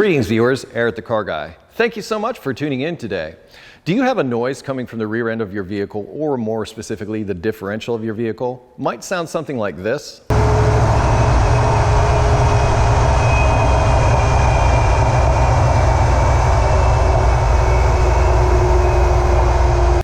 Greetings viewers, EricTheCarGuy. Thank you so much for tuning in today. Do you have a noise coming from the rear end of your vehicle, or more specifically the differential of your vehicle? Might sound something like this.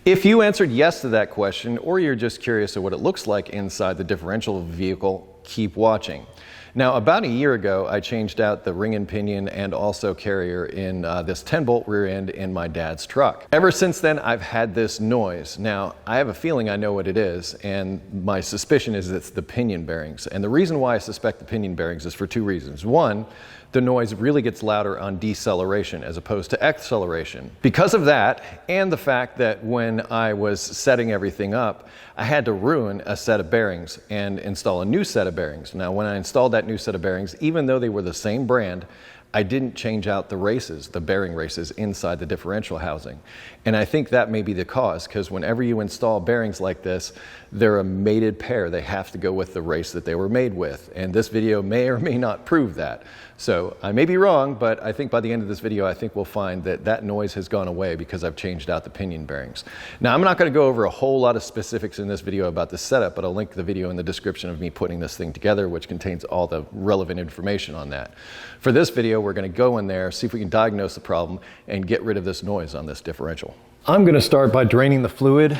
If you answered yes to that question, or you're just curious of what it looks like inside the differential of a vehicle, keep watching. Now, about a year ago, I changed out the ring and pinion and also carrier in this 10-bolt rear end in my dad's truck. Ever since then, I've had this noise. Now, I have a feeling I know what it is, and my suspicion is it's the pinion bearings. And the reason why I suspect the pinion bearings is for two reasons. One, the noise really gets louder on deceleration as opposed to acceleration. Because of that, and the fact that when I was setting everything up, I had to ruin a set of bearings and install a new set of bearings. Now, when I installed that new set of bearings, even though they were the same brand, I didn't change out the races, the bearing races inside the differential housing. And I think that may be the cause, because whenever you install bearings like this, they're a mated pair. They have to go with the race that they were made with. And this video may or may not prove that. So I may be wrong, but I think by the end of this video, I think we'll find that that noise has gone away because I've changed out the pinion bearings. Now, I'm not going to go over a whole lot of specifics in this video about the setup, but I'll link the video in the description of me putting this thing together, which contains all the relevant information on that. For this video, we're going to go in there, see if we can diagnose the problem and get rid of this noise on this differential. I'm going to start by draining the fluid,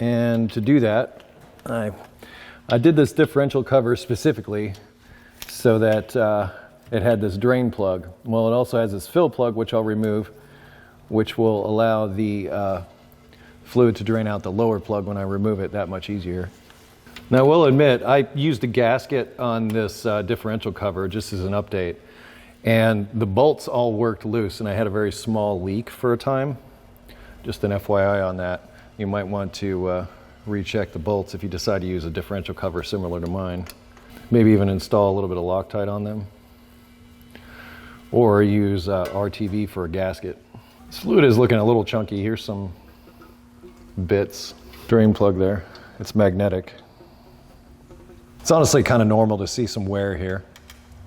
and to do that, I did this differential cover specifically so that it had this drain plug. Well, it also has this fill plug, which I'll remove, which will allow the fluid to drain out the lower plug when I remove it that much easier. Now, I will admit, I used a gasket on this differential cover just as an update, and the bolts all worked loose, and I had a very small leak for a time. Just an FYI on that. You might want to recheck the bolts if you decide to use a differential cover similar to mine. Maybe even install a little bit of Loctite on them, or use RTV for a gasket. This fluid is looking a little chunky. Here's some bits. Drain plug there. It's magnetic. It's honestly kind of normal to see some wear here.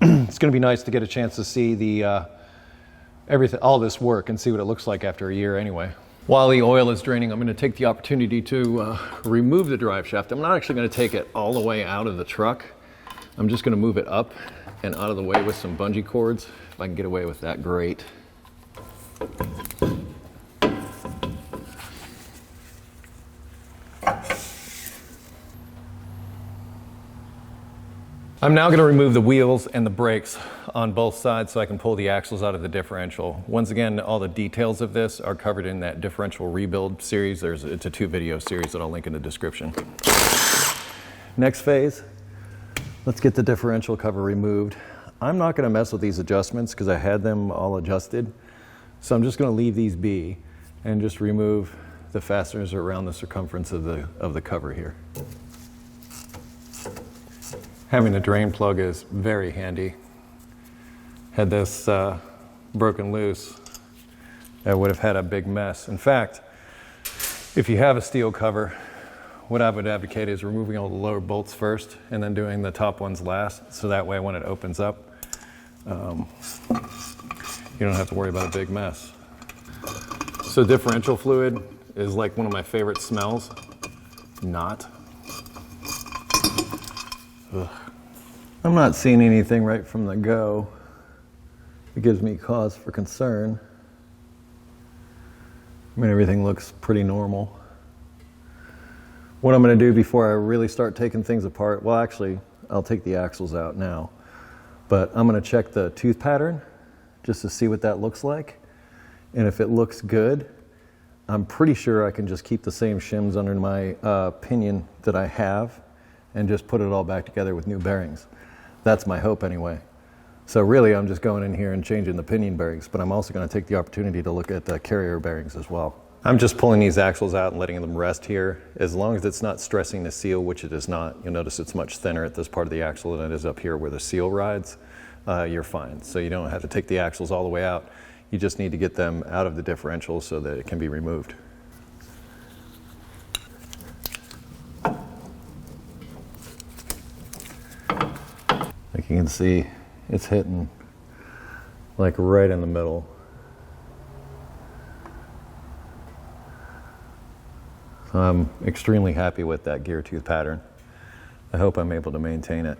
It's going to be nice to get a chance to see the all this work and see what it looks like after a year anyway. While the oil is draining, I'm going to take the opportunity to remove the drive shaft. I'm not actually going to take it all the way out of the truck. I'm just going to move it up and out of the way with some bungee cords. If I can get away with that, great. I'm now going to remove the wheels and the brakes on both sides so I can pull the axles out of the differential. Once again, all the details of this are covered in that differential rebuild series. It's a 2-video series that I'll link in the description. Next phase, let's get the differential cover removed. I'm not going to mess with these adjustments because I had them all adjusted. So I'm just going to leave these be and just remove the fasteners around the circumference of the cover here. Having the drain plug is very handy. Had this broken loose, I would have had a big mess. In fact, if you have a steel cover, what I would advocate is removing all the lower bolts first and then doing the top ones last, so that way when it opens up, you don't have to worry about a big mess. So differential fluid is like one of my favorite smells. Not. Ugh. I'm not seeing anything right from the go. It gives me cause for concern. I mean, everything looks pretty normal. What I'm going to do before I really start taking things apart, well, actually, I'll take the axles out now, but I'm going to check the tooth pattern just to see what that looks like. And if it looks good, I'm pretty sure I can just keep the same shims under my pinion that I have and just put it all back together with new bearings. That's my hope anyway. So really, I'm just going in here and changing the pinion bearings, but I'm also going to take the opportunity to look at the carrier bearings as well. I'm just pulling these axles out and letting them rest here. As long as it's not stressing the seal, which it is not, you'll notice it's much thinner at this part of the axle than it is up here where the seal rides, you're fine. So you don't have to take the axles all the way out. You just need to get them out of the differential so that it can be removed. Like you can see, it's hitting like right in the middle. So I'm extremely happy with that gear tooth pattern. I hope I'm able to maintain it.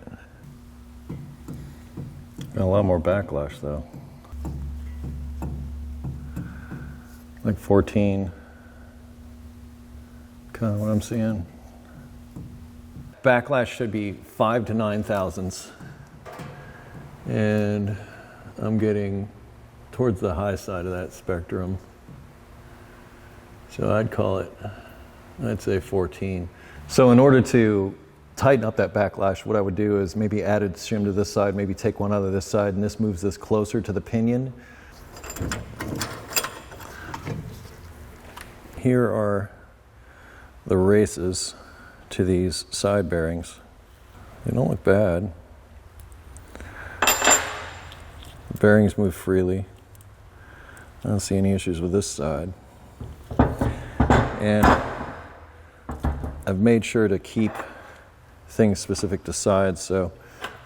Got a lot more backlash though. Like 14, kind of what I'm seeing. Backlash should be 5 to 9 thousandths. And I'm getting towards the high side of that spectrum. So I'd say 14. So in order to tighten up that backlash, what I would do is maybe add a shim to this side, maybe take one out of this side, and this moves this closer to the pinion. Here are the races to these side bearings. They don't look bad. The bearings move freely. I don't see any issues with this side. And I've made sure to keep things specific to sides, so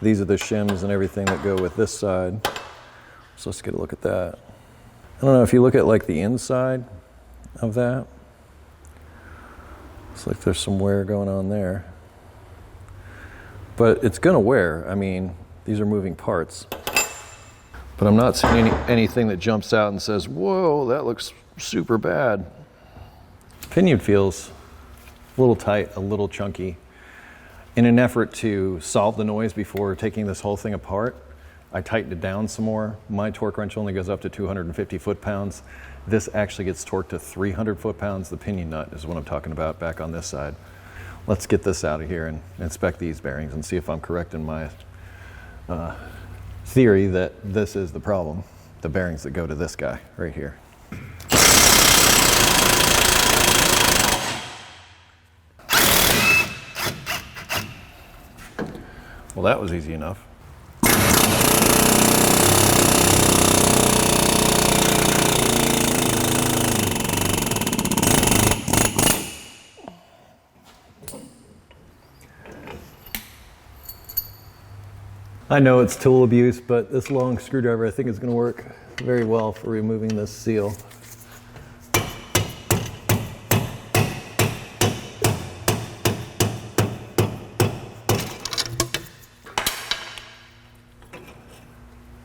these are the shims and everything that go with this side. So let's get a look at that. I don't know if you look at like the inside of that. Looks like there's some wear going on there. But it's gonna wear. I mean, these are moving parts. But I'm not seeing anything that jumps out and says, whoa, that looks super bad. Pinion feels a little tight, a little chunky. In an effort to solve the noise before taking this whole thing apart, I tightened it down some more. My torque wrench only goes up to 250 foot-pounds. This actually gets torqued to 300 foot-pounds. The pinion nut is what I'm talking about back on this side. Let's get this out of here and inspect these bearings and see if I'm correct in my theory that this is the problem, the bearings that go to this guy right here. Well, that was easy enough. I know it's tool abuse, but this long screwdriver I think is going to work very well for removing this seal.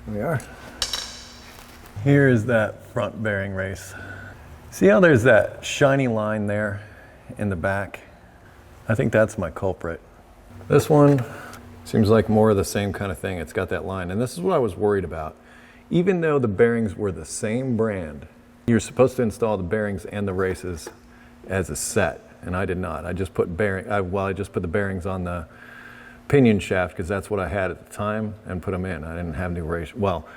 There we are. Here is that front bearing race. See how there's that shiny line there in the back? I think that's my culprit. This one seems like more of the same kind of thing. It's got that line, and this is what I was worried about. Even though the bearings were the same brand, you're supposed to install the bearings and the races as a set, and I did not. I just put I just put the bearings on the pinion shaft because that's what I had at the time and put them in. I didn't have new races. Well,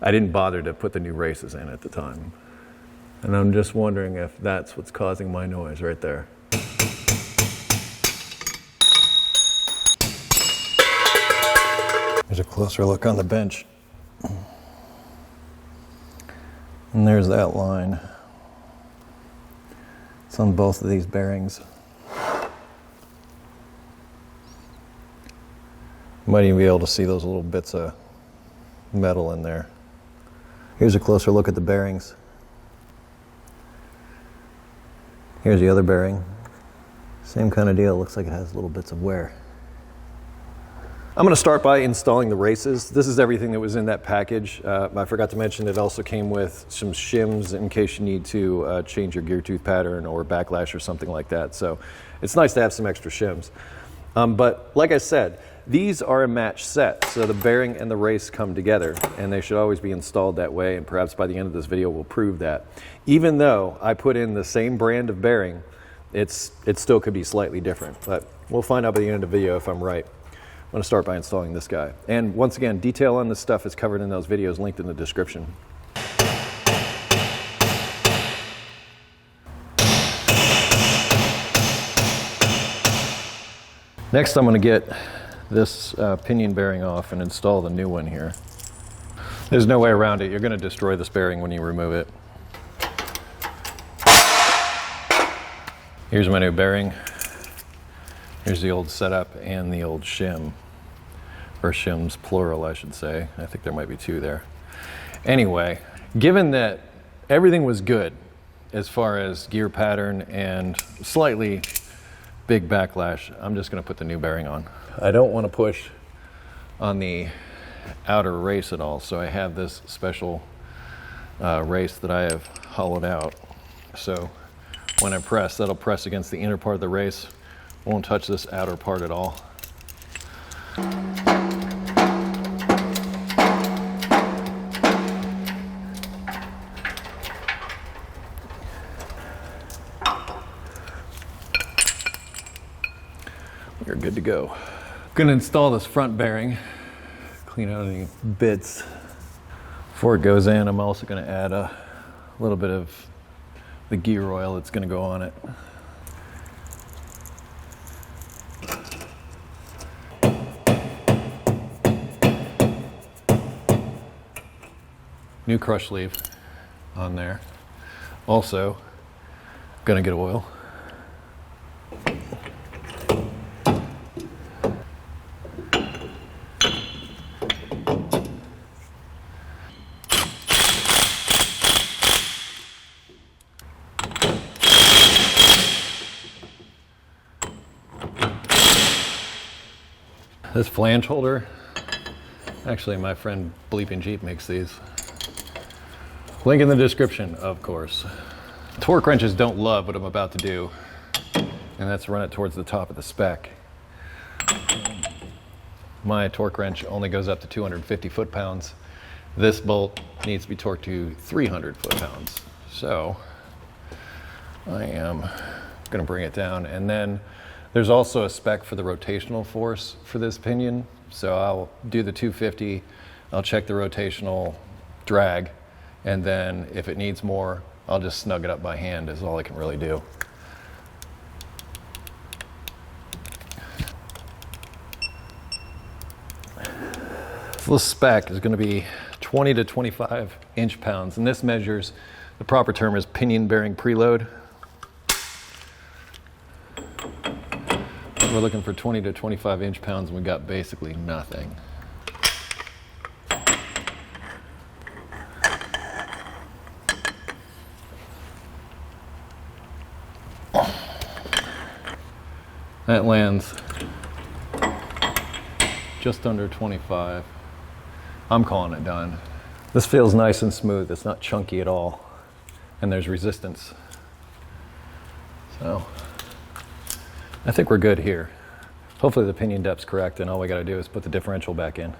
I didn't bother to put the new races in at the time. And I'm just wondering if that's what's causing my noise right there. Here's a closer look on the bench. And there's that line. It's on both of these bearings. Might even be able to see those little bits of metal in there. Here's a closer look at the bearings. Here's the other bearing. Same kind of deal. Looks like it has little bits of wear. I'm going to start by installing the races. This is everything that was in that package. I forgot to mention it also came with some shims in case you need to change your gear tooth pattern or backlash or something like that. So it's nice to have some extra shims. But like I said, these are a match set. So the bearing and the race come together, and they should always be installed that way. And perhaps by the end of this video, we'll prove that. Even though I put in the same brand of bearing, it still could be slightly different. But we'll find out by the end of the video if I'm right. I'm going to start by installing this guy. And once again, detail on this stuff is covered in those videos linked in the description. Next, I'm going to get this pinion bearing off and install the new one here. There's no way around it. You're going to destroy this bearing when you remove it. Here's my new bearing. Here's the old setup and the old shim. Or shims, plural, I should say. I think there might be two there. Anyway, given that everything was good as far as gear pattern and slightly big backlash, I'm just gonna put the new bearing on. I don't wanna push on the outer race at all, so I have this special race that I have hollowed out. So when I press, that'll press against the inner part of the race, won't touch this outer part at all. You're good to go. I'm gonna install this front bearing, clean out any bits. Before it goes in, I'm also gonna add a little bit of the gear oil that's gonna go on it. New crush sleeve on there. Also, gonna get oil. This flange holder, actually my friend Bleeping Jeep makes these. Link in the description, of course. Torque wrenches don't love what I'm about to do, and that's run it towards the top of the spec. My torque wrench only goes up to 250 foot-pounds. This bolt needs to be torqued to 300 foot-pounds. So I am gonna bring it down, and then there's also a spec for the rotational force for this pinion. So I'll do the 250, I'll check the rotational drag, and then if it needs more, I'll just snug it up by hand is all I can really do. So this spec is gonna be 20 to 25 inch-pounds, and this measures, the proper term is pinion bearing preload. We're looking for 20 to 25 inch-pounds, and we got basically nothing. That lands just under 25. I'm calling it done. This feels nice and smooth. It's not chunky at all. And there's resistance. So I think we're good here. Hopefully the pinion depth's correct, and all we gotta do is put the differential back in.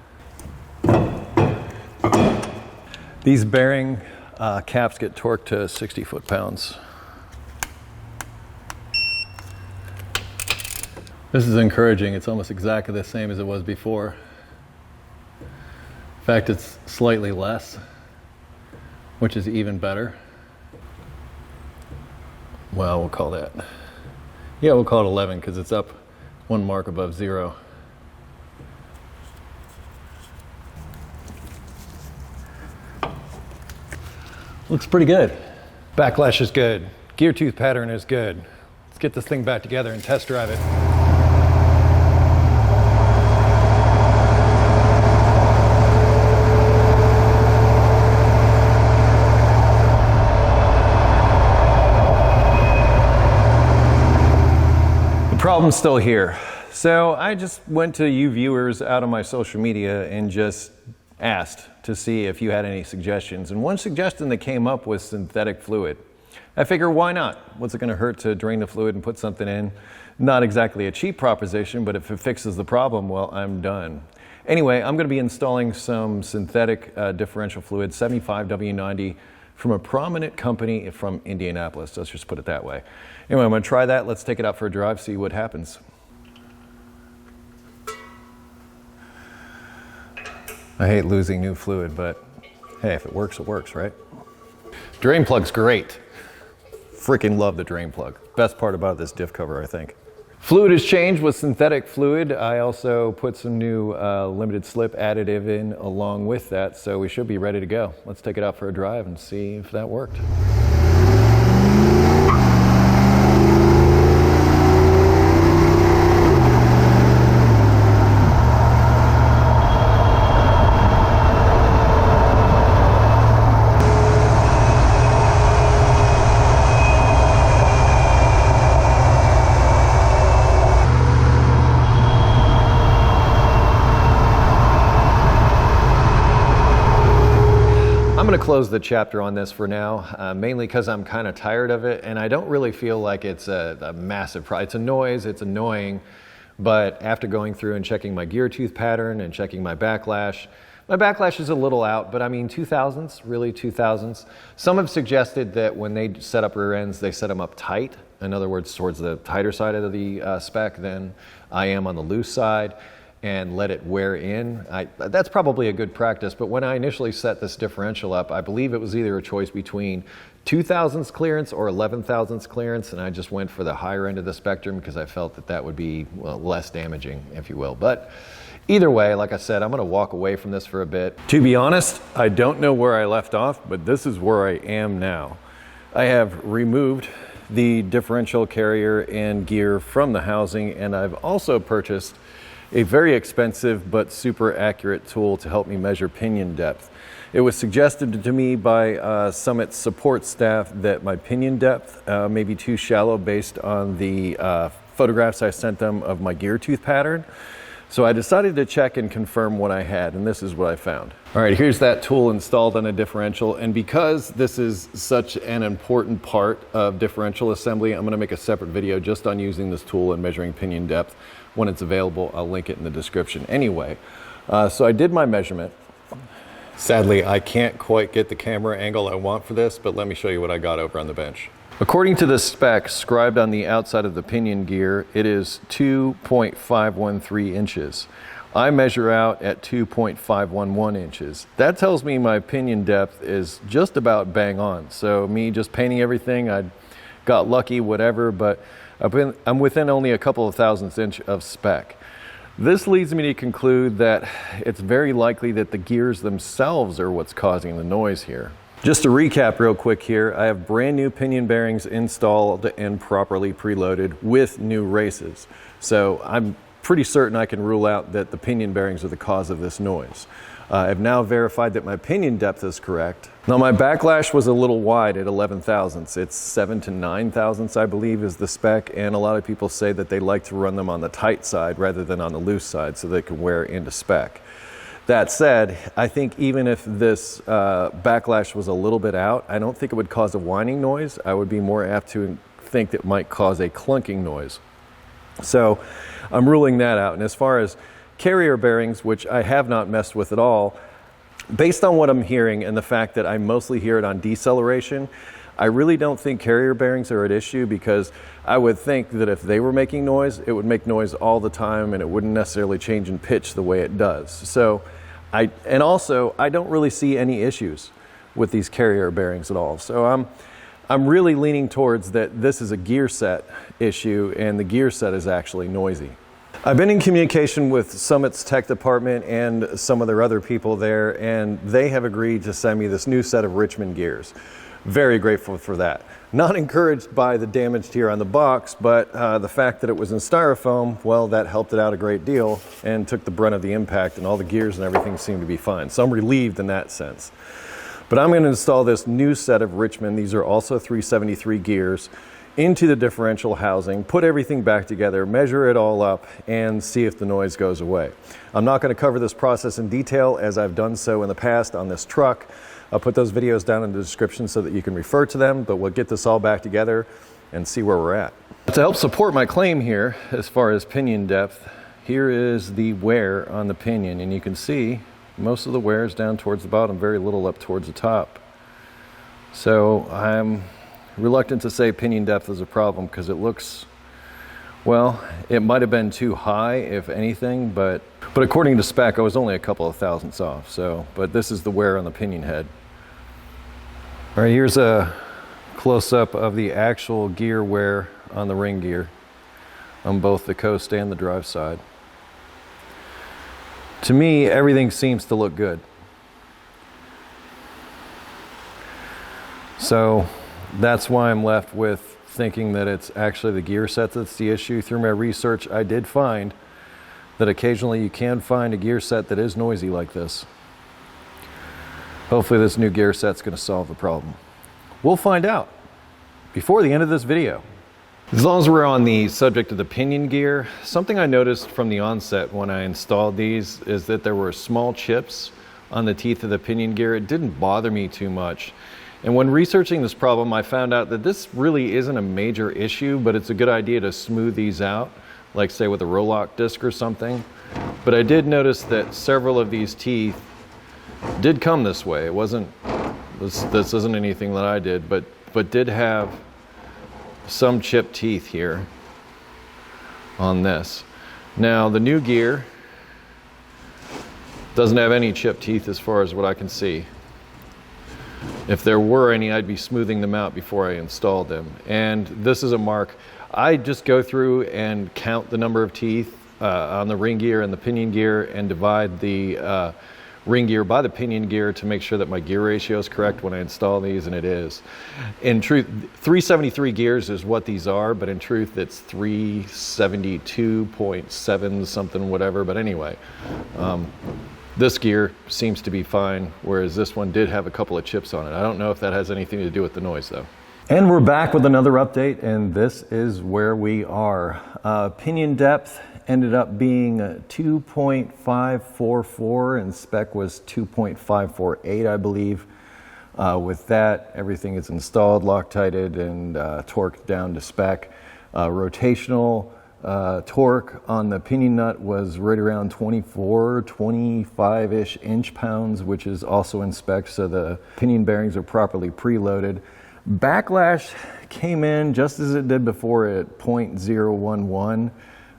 These bearing caps get torqued to 60 foot-pounds. This is encouraging. It's almost exactly the same as it was before. In fact, it's slightly less, which is even better. Well, we'll call that. Yeah, we'll call it 11 because it's up one mark above 0. Looks pretty good. Backlash is good. Gear tooth pattern is good. Let's get this thing back together and test drive it. Problem's still here. So I just went to you viewers out of my social media and just asked to see if you had any suggestions. And one suggestion that came up was synthetic fluid. I figure, why not? What's it gonna hurt to drain the fluid and put something in? Not exactly a cheap proposition, but if it fixes the problem, well, I'm done. Anyway, I'm gonna be installing some synthetic differential fluid, 75W90, from a prominent company from Indianapolis. Let's just put it that way. Anyway, I'm gonna try that. Let's take it out for a drive, see what happens. I hate losing new fluid, but hey, if it works, right? Drain plug's great. Freaking love the drain plug. Best part about this diff cover, I think. Fluid is changed with synthetic fluid. I also put some new limited slip additive in along with that, so we should be ready to go. Let's take it out for a drive and see if that worked. I'm going to close the chapter on this for now, mainly because I'm kind of tired of it, and I don't really feel like it's a massive problem. It's a noise, it's annoying, but after going through and checking my gear tooth pattern and checking my backlash is a little out, but I mean 2000s, really 2000s. Some have suggested that when they set up rear ends, they set them up tight. In other words, towards the tighter side of the spec than I am on the loose side, and let it wear in. That's probably a good practice, but when I initially set this differential up, I believe it was either a choice between 2000s clearance or 11,000s clearance, and I just went for the higher end of the spectrum because I felt that that would be, well, less damaging, if you will. But either way, like I said, I'm gonna walk away from this for a bit. To be honest, I don't know where I left off, but this is where I am now. I have removed the differential carrier and gear from the housing, and I've also purchased a very expensive but super accurate tool to help me measure pinion depth. It was suggested to me by Summit's support staff that my pinion depth may be too shallow based on the photographs I sent them of my gear tooth pattern. So I decided to check and confirm what I had, and this is what I found. All right, here's that tool installed on a differential, and because this is such an important part of differential assembly, I'm gonna make a separate video just on using this tool and measuring pinion depth. When it's available, I'll link it in the description. Anyway, so I did my measurement. Sadly, I can't quite get the camera angle I want for this, but let me show you what I got over on the bench. According to the spec scribed on the outside of the pinion gear, it is 2.513 inches. I measure out at 2.511 inches. That tells me my pinion depth is just about bang on. So me just painting everything, I got lucky, whatever, but I'm within only a couple of thousandths inch of spec. This leads me to conclude that it's very likely that the gears themselves are what's causing the noise here. Just to recap real quick here, I have brand new pinion bearings installed and properly preloaded with new races. So I'm pretty certain I can rule out that the pinion bearings are the cause of this noise. I've now verified that my pinion depth is correct. Now my backlash was a little wide at 11 thousandths. It's 7 to 9 thousandths, I believe, is the spec, and a lot of people say that they like to run them on the tight side rather than on the loose side so they can wear into spec. That said, I think even if this backlash was a little bit out, I don't think it would cause a whining noise. I would be more apt to think that it might cause a clunking noise. So I'm ruling that out. And as far as carrier bearings, which I have not messed with at all, based on what I'm hearing and the fact that I mostly hear it on deceleration, I really don't think carrier bearings are at issue, because I would think that if they were making noise, it would make noise all the time and it wouldn't necessarily change in pitch the way it does. So I don't really see any issues with these carrier bearings at all. So I'm really leaning towards that this is a gear set issue, and the gear set is actually noisy. I've been in communication with Summit's tech department and some of their other people there, and they have agreed to send me this new set of Richmond gears. Very grateful for that. Not encouraged by the damage here on the box, but the fact that it was in styrofoam, well, that helped it out a great deal and took the brunt of the impact, and all the gears and everything seemed to be fine. So I'm relieved in that sense. But I'm going to install this new set of Richmond. These are also 373 gears into the differential housing, put everything back together, measure it all up, and see if the noise goes away. I'm not going to cover this process in detail as I've done so in the past on this truck. I'll put those videos down in the description so that you can refer to them, but we'll get this all back together and see where we're at. To help support my claim here, as far as pinion depth, here is the wear on the pinion, and you can see most of the wear is down towards the bottom, very little up towards the top. So I'm reluctant to say pinion depth is a problem, because it looks, well, it might have been too high if anything, but according to spec I was only a couple of thousandths off. So, but this is the wear on the pinion head. All right, here's a close-up of the actual gear wear on the ring gear on both the coast and the drive side. To me, everything seems to look good. So that's why I'm left with thinking that it's actually the gear set that's the issue. Through my research, I did find that occasionally you can find a gear set that is noisy like this. Hopefully this new gear set's going to solve the problem. We'll find out before the end of this video. As long as we're on the subject of the pinion gear, something I noticed from the onset when I installed these is that there were small chips on the teeth of the pinion gear, it didn't bother me too much. And when researching this problem, I found out that this really isn't a major issue, but it's a good idea to smooth these out, like say with a Rolock disc or something. But I did notice that several of these teeth did come this way. It wasn't, this isn't anything that I did, but did have some chipped teeth here on this. Now the new gear doesn't have any chipped teeth as far as what I can see. If there were any, I'd be smoothing them out before I installed them. And this is a mark. I just go through and count the number of teeth on the ring gear and the pinion gear and divide the ring gear by the pinion gear to make sure that my gear ratio is correct when I install these, and it is. In truth, 373 gears is what these are, but in truth it's 372.7 something whatever, but anyway. This gear seems to be fine, whereas this one did have a couple of chips on it. I don't know if that has anything to do with the noise though. And we're back with another update, and this is where we are. Pinion depth ended up being 2.544 and spec was 2.548, I believe. With that, everything is installed, Loctited, and torqued down to spec. Rotational torque on the pinion nut was right around 24, 25-ish inch-pounds, which is also in spec, so the pinion bearings are properly preloaded. Backlash came in just as it did before at 0.011.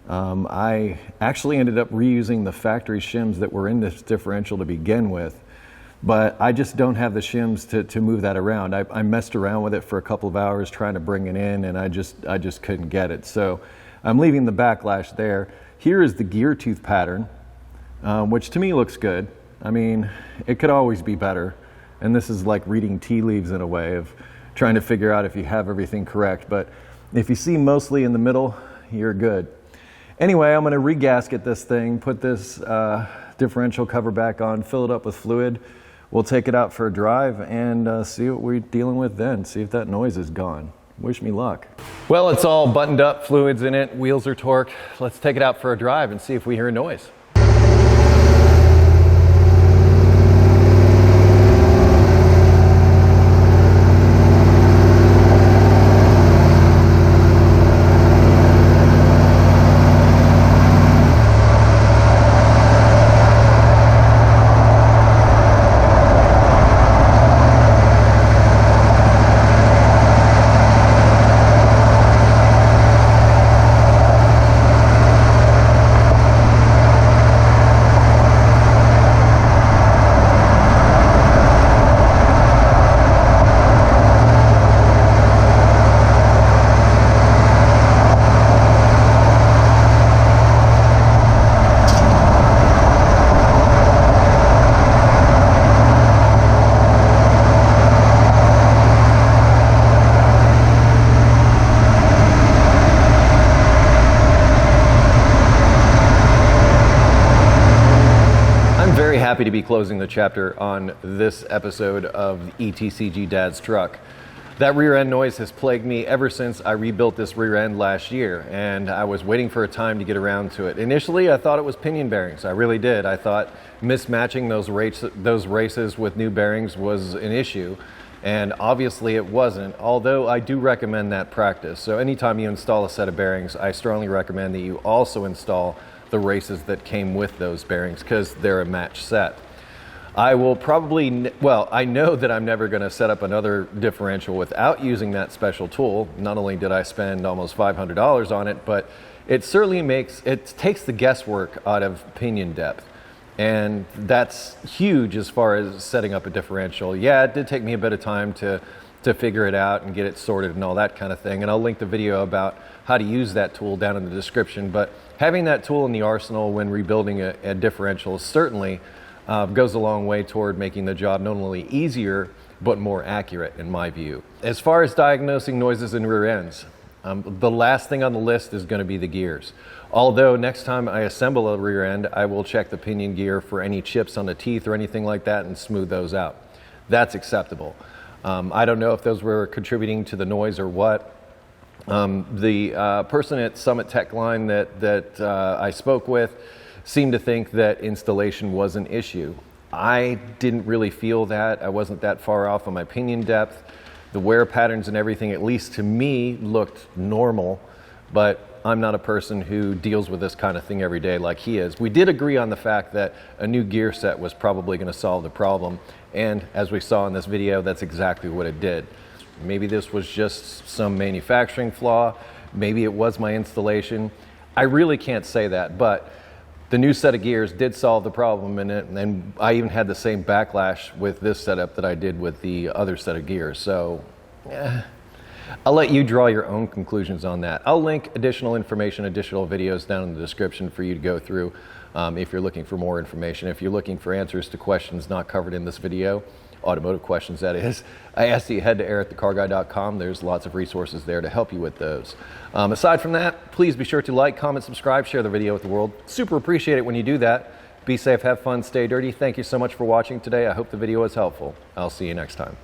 I actually ended up reusing the factory shims that were in this differential to begin with, but I just don't have the shims to move that around. I messed around with it for a couple of hours trying to bring it in, and I just couldn't get it. So I'm leaving the backlash there. Here is the gear tooth pattern, which to me looks good. I mean, it could always be better. And this is like reading tea leaves in a way of trying to figure out if you have everything correct. But if you see mostly in the middle, you're good. Anyway, I'm gonna regasket this thing, put this differential cover back on, fill it up with fluid. We'll take it out for a drive and see what we're dealing with then, see if that noise is gone. Wish me luck. Well, it's all buttoned up, fluids in it, wheels are torqued. Let's take it out for a drive and see if we hear a noise. Happy to be closing the chapter on this episode of ETCG Dad's Truck. That rear end noise has plagued me ever since I rebuilt this rear end last year, and I was waiting for a time to get around to it. Initially, I thought it was pinion bearings. I really did. I thought mismatching those races with new bearings was an issue, and obviously it wasn't, although I do recommend that practice. So anytime you install a set of bearings, I strongly recommend that you also install the races that came with those bearings because they're a match set. I will probably, well, I know that I'm never going to set up another differential without using that special tool. Not only did I spend almost $500 on it, but it certainly takes the guesswork out of pinion depth. And that's huge as far as setting up a differential. Yeah, it did take me a bit of time to figure it out and get it sorted and all that kind of thing. And I'll link the video about how to use that tool down in the description. But having that tool in the arsenal when rebuilding a differential certainly goes a long way toward making the job not only easier, but more accurate in my view. As far as diagnosing noises in rear ends, the last thing on the list is going to be the gears. Although next time I assemble a rear end, I will check the pinion gear for any chips on the teeth or anything like that and smooth those out. That's acceptable. I don't know if those were contributing to the noise or what. The person at Summit Tech Line that I spoke with seemed to think that installation was an issue. I didn't really feel that. I wasn't that far off on my pinion depth. The wear patterns and everything, at least to me, looked normal, but I'm not a person who deals with this kind of thing every day like he is. We did agree on the fact that a new gear set was probably going to solve the problem, and as we saw in this video, that's exactly what it did. Maybe this was just some manufacturing flaw, maybe it was my installation. I really can't say that, but the new set of gears did solve the problem in it, and I even had the same backlash with this setup that I did with the other set of gears. So I'll let you draw your own conclusions on that. I'll link additional information, additional videos down in the description for you to go through if you're looking for more information. If you're looking for answers to questions not covered in this video, automotive questions that is, I ask that you head to EricTheCarGuy.com. There's lots of resources there to help you with those. Aside from that, please be sure to like, comment, subscribe, share the video with the world. Super appreciate it when you do that. Be safe, have fun, stay dirty. Thank you so much for watching today. I hope the video was helpful. I'll see you next time.